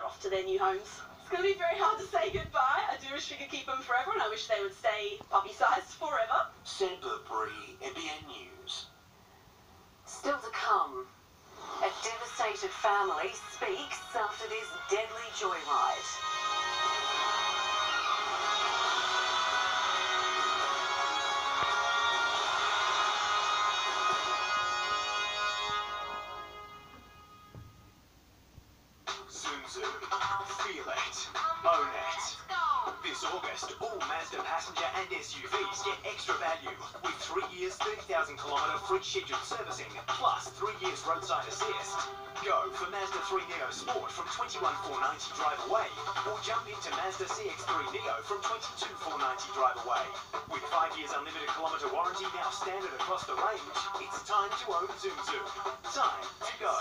off to their new homes. It's going to be very hard to say goodbye. I do wish we could keep them forever, and I wish they would stay puppy-sized forever. Sandra Bree, NBN News. Still to come. A devastated family speaks after this deadly joyride. Feel it. Own it. This August, all Mazda passenger and SUVs get extra value with 3 years, 30,000-kilometre free scheduled servicing, plus 3 years roadside assist. Go for Mazda 3 Neo Sport from $21,490 drive away, or jump into Mazda CX-3 Neo from $22,490 drive away. With 5 years unlimited kilometre warranty now standard across the range, it's time to own Zoom Zoom. Time to go.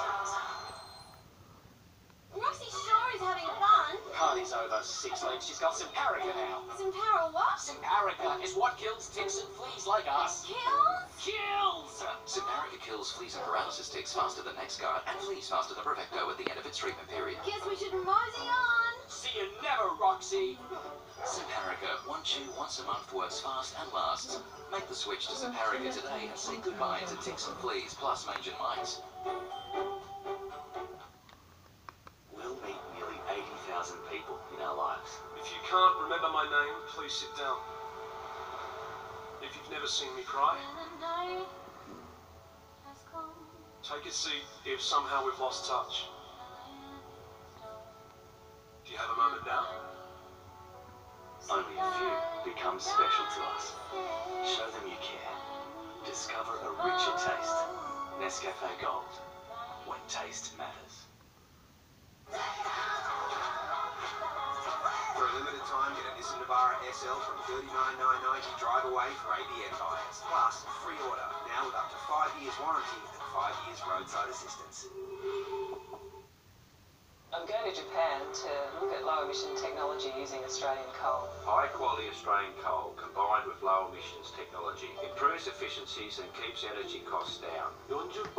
Roxy sure is having fun. Party's over, 6 legs. She's got Simparica now. Simpara what? Simparica is what kills ticks and fleas like us. Kills? Kills! Simparica kills fleas and paralysis ticks faster than NexGard and fleas faster than Prevecto at the end of its treatment period. Guess we should mosey on. See you never, Roxy. Simparica, one chew once a month, works fast and lasts. Make the switch to Simparica today and say goodbye to ticks and fleas plus mange and mites. We'll meet nearly 80,000 people in our lives. If you can't remember my name, please sit down. If you've never seen me cry, take a seat if somehow we've lost touch. Do you have a moment now? Only a few become special to us. Show them you care. Discover a richer taste. Nescafe Gold. When taste matters. For a limited time, get a Nissan Navara SL from $39,990 drive away for ABN buyers. Plus, free order, now with up to 5 years warranty and 5 years roadside assistance. I'm going to Japan to look at low emission technology using Australian coal. High quality Australian coal combined with low emissions technology improves efficiencies and keeps energy costs down. 40%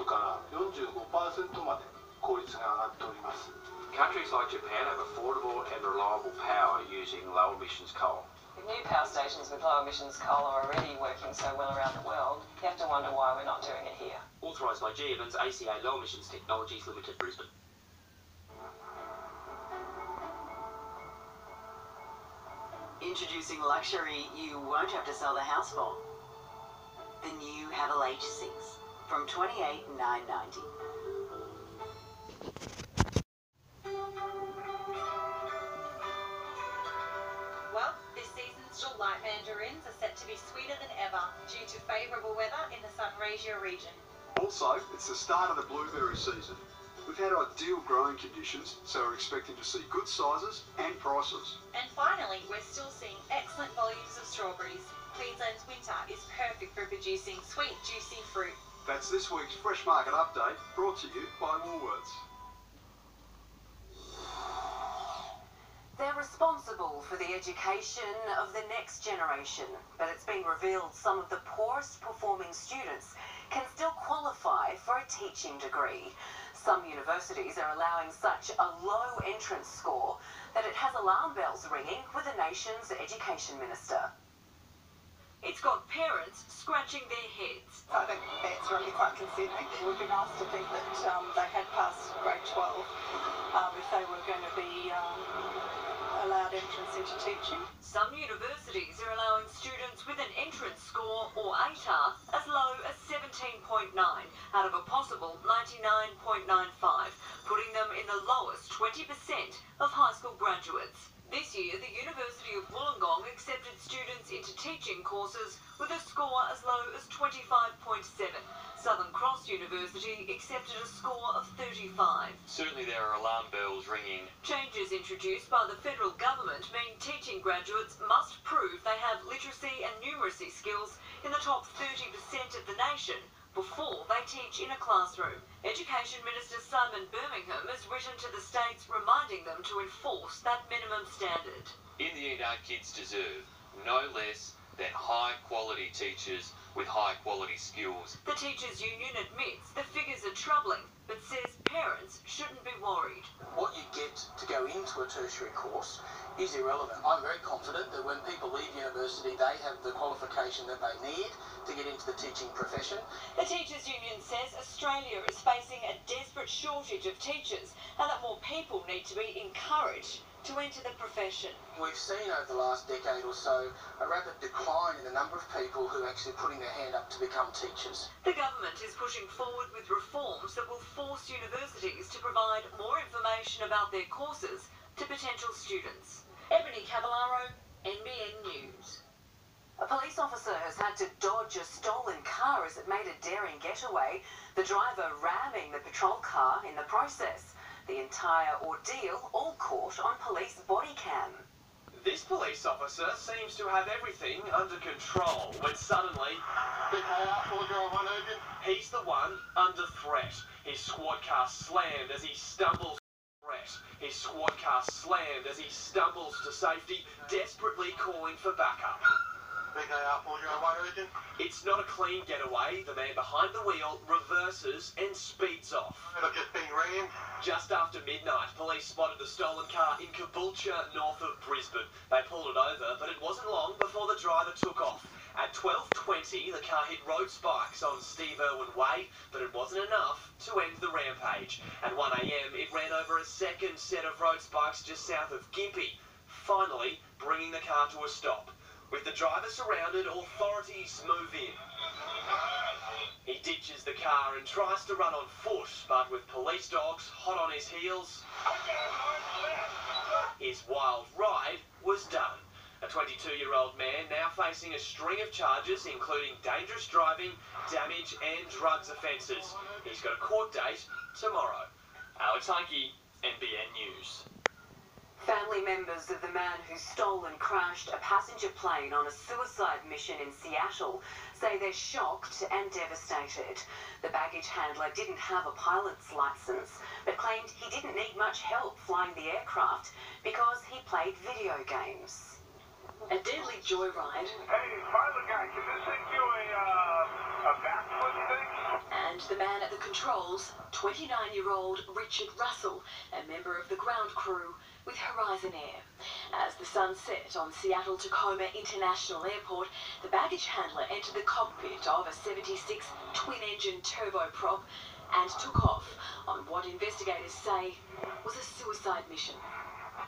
から45% まで効率が上がっております。 Countries like Japan have affordable and reliable power using low emissions coal. If new power stations with low emissions coal are already working so well around the world, you have to wonder why we're not doing it here. Authorised by G. Evans, ACA Low Emissions Technologies Limited, Brisbane. Introducing luxury you won't have to sell the house for. The new Havel H6 from $28,990. Well, this season's delight mandarins are set to be sweeter than ever due to favourable weather in the Sunraysia region. Also, it's the start of the blueberry season. We've had ideal growing conditions, so we're expecting to see good sizes and prices. And finally, we're still seeing excellent volumes of strawberries. Queensland's winter is perfect for producing sweet, juicy fruit. That's this week's Fresh Market Update, brought to you by Woolworths. They're responsible for the education of the next generation, but it's been revealed some of the poorest performing students can still qualify for a teaching degree. Some universities are allowing such a low entrance score that it has alarm bells ringing with the nation's education minister. It's got parents scratching their heads. I think that's really quite concerning. It would be nice to think that they had passed grade 12 if they were going to be allowed entrance into teaching. Some universities are allowing students with an entrance score, or ATAR, as low as 17.9 out of a possible 99.95, putting them in the lowest 20% of high school graduates. This year, the University of Wollongong accepted students into teaching courses with a score as low as 25.7. Southern Cross University accepted a score of 35. Certainly there are alarm bells ringing. Changes introduced by the federal government mean teaching graduates must prove they have literacy and numeracy skills in the top 30% of the nation before they teach in a classroom. Education Minister Simon Birmingham has written to the states reminding them to enforce that minimum standard. In the end, our kids deserve no less than high-quality teachers with high-quality skills. The Teachers' Union admits the figures are troubling, but says parents shouldn't be worried. What you get to to a tertiary course is irrelevant. I'm very confident that when people leave university, they have the qualification that they need to get into the teaching profession. The Teachers Union says Australia is facing a desperate shortage of teachers and that more people need to be encouraged to enter the profession. We've seen over the last decade or so a rapid decline in the number of people who are actually putting their hand up to become teachers. The government is pushing forward with reforms that will force universities to provide more information about their courses to potential students. Ebony Cavallaro, NBN News. A police officer has had to dodge a stolen car as it made a daring getaway, the driver ramming the patrol car in the process. The entire ordeal all caught on police body cam. This police officer seems to have everything under control when suddenly he's the one under threat. His squad car slammed as he stumbles. His squad car slammed as he stumbles to safety, desperately calling for backup. It's not a clean getaway. The man behind the wheel reverses and speeds off. Just after midnight, police spotted the stolen car in Caboolture, north of Brisbane. They pulled it over, but it wasn't long before the driver took off. At 12:20, the car hit road spikes on Steve Irwin Way, but it wasn't enough to end the rampage. At 1 a.m, it ran over a second set of road spikes just south of Gympie, finally bringing the car to a stop. With the driver surrounded, authorities move in. He ditches the car and tries to run on foot, but with police dogs hot on his heels, his wild ride was done. A 22-year-old man now facing a string of charges, including dangerous driving, damage and drugs offences. He's got a court date tomorrow. Alex Hunky, NBN News. Family members of the man who stole and crashed a passenger plane on a suicide mission in Seattle say they're shocked and devastated. The baggage handler didn't have a pilot's license, but claimed he didn't need much help flying the aircraft because he played video games. A deadly joyride. Hey, pilot guy, can this thing do a backflip thing? And the man at the controls, 29-year-old Richard Russell, a member of the ground crew with Horizon Air. As the sun set on Seattle-Tacoma International Airport, the baggage handler entered the cockpit of a 76 twin-engine turboprop and took off on what investigators say was a suicide mission.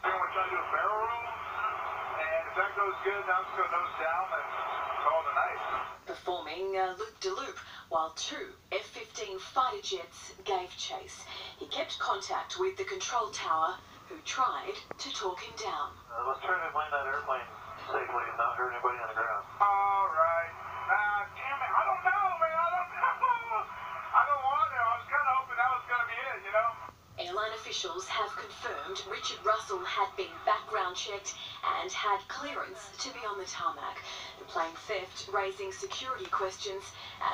We're trying to do a barrel roll, and if that goes good, now let's go nose down and call it a night. Performing a loop-de-loop while two F-15 fighter jets gave chase. He kept contact with the control tower, who tried to talk him down. Let's try to land that airplane safely and not hurt anybody on the ground. All right. Damn it, I don't know, man. I don't know. I don't want to. I was kind of hoping that was going to be it, you know? Airline officials have confirmed Richard Russell had been background checked and had clearance to be on the tarmac. The plane theft raising security questions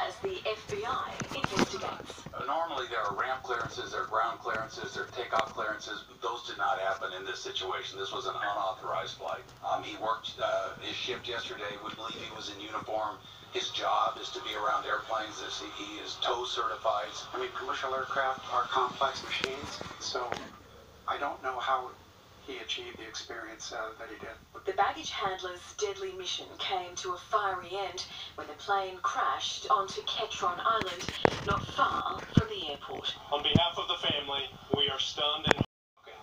as the FBI investigates. Normally there are ramp clearances, there are ground clearances, there are takeoff clearances. Those did not happen in this situation. This was an unauthorized flight. He worked his shift yesterday. We believe he was in uniform. His job is to be around airplanes. He is tow certified. I mean, commercial aircraft are complex machines, so I don't know how he achieved the experience that he did. The baggage handler's deadly mission came to a fiery end when the plane crashed onto Ketron Island, not far from the airport. On behalf of the family, we are stunned and heartbroken.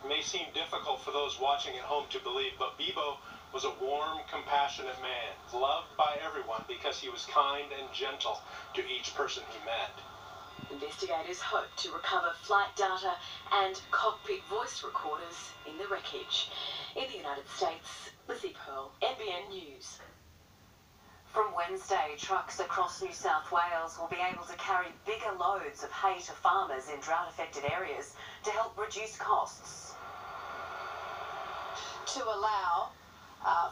It may seem difficult for those watching at home to believe, but Bibo was a warm, compassionate man, loved by everyone because he was kind and gentle to each person he met. Investigators hope to recover flight data and cockpit voice recorders in the wreckage. In the United States, Lizzie Pearl, NBN News. From Wednesday, trucks across New South Wales will be able to carry bigger loads of hay to farmers in drought-affected areas to help reduce costs. To allow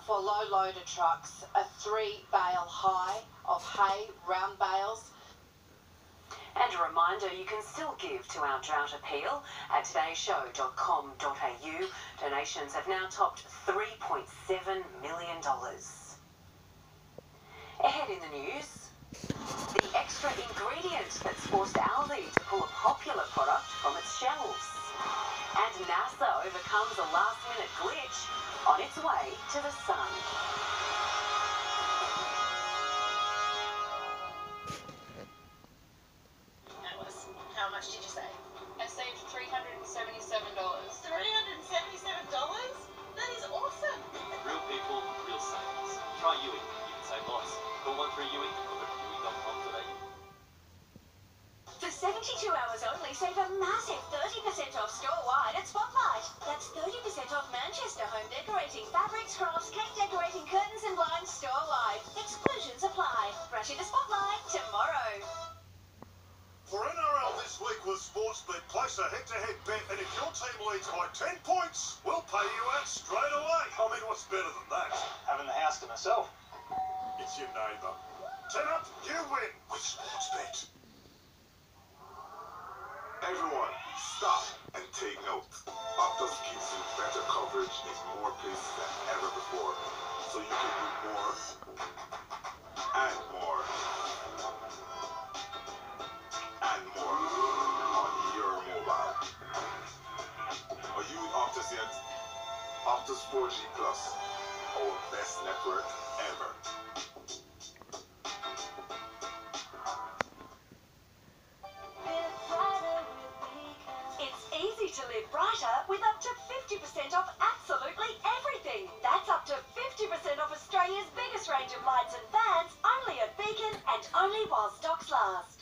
for low-loader trucks a 3-bale high of hay, round bales. And a reminder, you can still give to our drought appeal at todayshow.com.au. Donations have now topped $3.7 million. Ahead in the news, the extra ingredient that's forced Aldi to pull a popular product from its shelves. And NASA overcomes a last-minute glitch on its way to the sun. How much did you save? I saved $377. $377? That is awesome. Real people, real savings. Try Yui. You can save lots. Call 13 Yui or go to yui.com today. For 72 hours only, save a massive 30% off store-wide at Spotlight. That's 30% off Manchester home decorating, fabrics, crafts, cake decorating, curtains and blinds store-wide. Exclusions apply. Rush into Spotlight tomorrow. For NRL this week with Sportsbet, place a head-to-head bet, and if your team leads by 10 points, we'll pay you out straight away. I mean, what's better than that? Having the house to myself. It's your neighbour. 10 up, you win with Sportsbet. Everyone, stop and take note. Optus gives you better coverage in more places than ever before, so you can do more and more and more on your mobile. Are you with Optus yet? Optus 4G Plus, our best network ever. To live brighter with up to 50% off absolutely everything. That's up to 50% off Australia's biggest range of lights and fans, only at Beacon and only while stocks last.